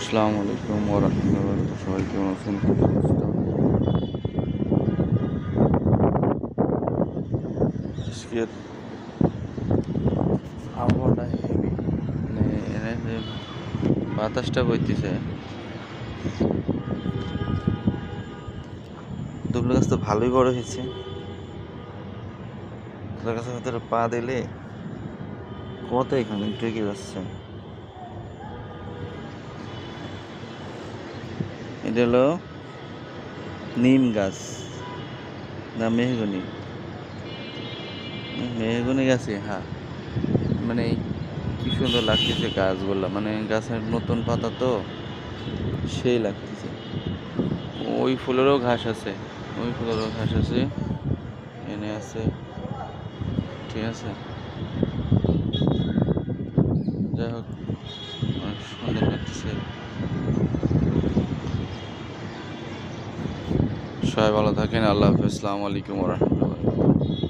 আসসালামু আলাইকুম ওয়া রাহমাতুল্লাহি ওয়া বারাকাতুহু। সবাই কেমন আছেন? কি অবস্থা? আজকের আবহাওয়াটা হেভি, মানে এনে যে বাতাসটা বইতেছে। দুবলা গাছ তো ভালোই বড় হয়েছে। দুবলা গাছের ভিতরে পা দিলে কত এখানে ঢুকে যাচ্ছে। এটা হলো নিম গাছ না মেহগনি? মেহগনি গাছে, হ্যাঁ। মানে কি সুন্দর লাগতেছে গাছগুলা, মানে গাছের নতুন পাতা তো সেই লাগতেছে। ওই ফুলেরও ঘাস আছে, ওই ফুলেরও ঘাস আছে, এনে আছে, ঠিক আছে। যাই হোক, অনেক সুন্দর লাগতেছে। সবাই ভালো থাকেন। আল্লাহ হাফেজ। আসসালামু আলাইকুম ওয়া রাহমাতুল্লাহি ওয়া বারাকাতুহু।